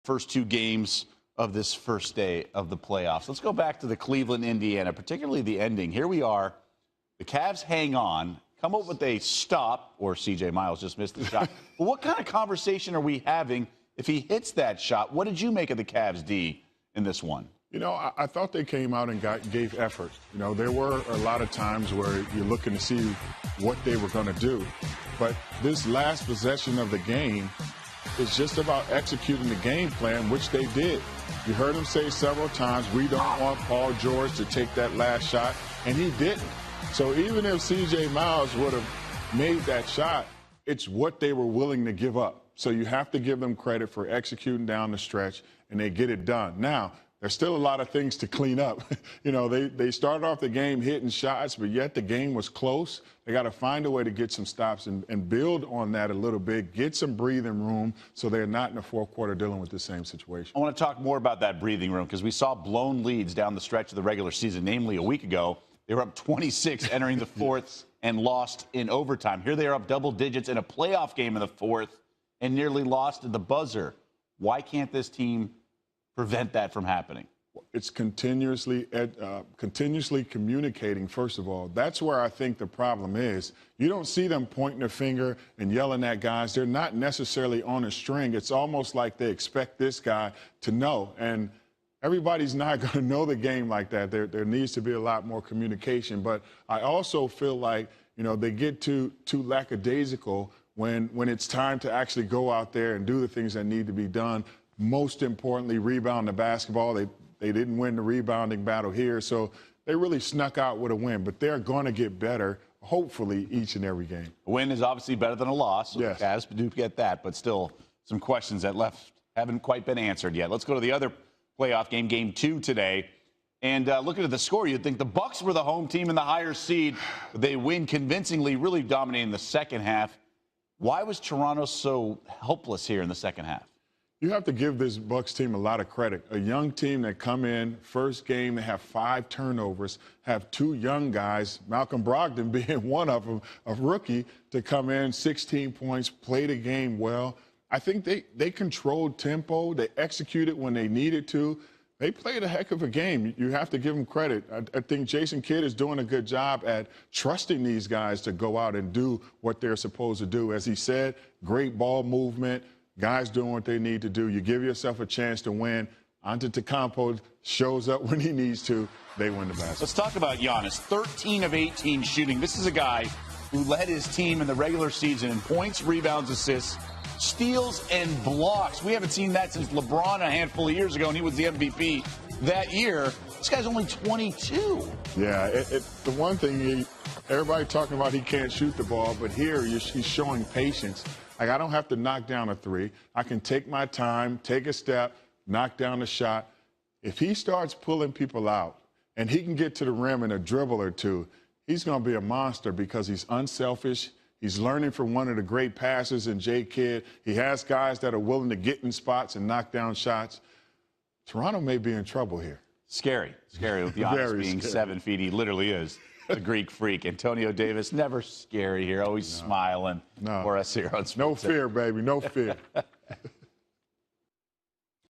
first two games of this first day of the playoffs. Let's go back to the Cleveland, Indiana, particularly the ending. Here we are. The Cavs hang on, come up with a stop, or C.J. Miles just missed the shot. But what kind of conversation are we having if he hits that shot? What did you make of the Cavs, D, in this one? You know, I thought they came out and gave effort. You know, there were a lot of times where you're looking to see what they were going to do. But this last possession of the game is just about executing the game plan, which they did. You heard him say several times, we don't want Paul George to take that last shot, and he didn't. So even if C.J. Miles would have made that shot, it's what they were willing to give up. So you have to give them credit for executing down the stretch, and they get it done. Now, there's still a lot of things to clean up. You know, they started off the game hitting shots, but yet the game was close. They got to find a way to get some stops and build on that a little bit, get some breathing room so they're not in the fourth quarter dealing with the same situation. I want to talk more about that breathing room because we saw blown leads down the stretch of the regular season, namely a week ago. They were up 26 entering the fourth and lost in overtime. Here they are up double digits in a playoff game in the fourth and nearly lost at the buzzer. Why can't this team prevent that from happening? It's continuously communicating, first of all. That's where I think the problem is. You don't see them pointing their finger and yelling at guys. They're not necessarily on a string. It's almost like they expect this guy to know. And everybody's not going to know the game like that. There needs to be a lot more communication. But I also feel like, you know, they get too lackadaisical when it's time to actually go out there and do the things that need to be done. Most importantly, rebound the basketball. They didn't win the rebounding battle here, so they really snuck out with a win. But they're going to get better, hopefully, each and every game. A win is obviously better than a loss. So yes. The Cavs do get that, but still some questions that haven't quite been answered yet. Let's go to the other playoff game, game 2 today. And looking at the score, you'd think the Bucks were the home team and the higher seed. They win convincingly, really dominating the second half. Why was Toronto so helpless here in the second half? You have to give this Bucks team a lot of credit. A young team that come in, first game, they have 5 turnovers, have 2 young guys, Malcolm Brogdon being one of them, a rookie, to come in, 16 points, play the game well. I think they controlled tempo. They executed when they needed to. They played a heck of a game. You have to give them credit. I think Jason Kidd is doing a good job at trusting these guys to go out and do what they're supposed to do. As he said, great ball movement, guys doing what they need to do. You give yourself a chance to win. Antetokounmpo shows up when he needs to. They win the basketball. Let's talk about Giannis. 13 of 18 shooting. This is a guy who led his team in the regular season in points, rebounds, assists, steals, and blocks. We haven't seen that since LeBron a handful of years ago, and he was the MVP that year. This guy's only 22. Yeah, the one thing, everybody talking about he can't shoot the ball, but here he's showing patience. Like, I don't have to knock down a 3. I can take my time, take a step, knock down a shot. If he starts pulling people out and he can get to the rim in a dribble or 2, he's going to be a monster because he's unselfish. He's learning from one of the great passers in Jay Kidd. He has guys that are willing to get in spots and knock down shots. Toronto may be in trouble here. Scary with Giannis being scary. 7 feet. He literally is a Greek freak. Antonio Davis, never scary here, always smiling for us here on SportsCenter. No fear, baby, no fear.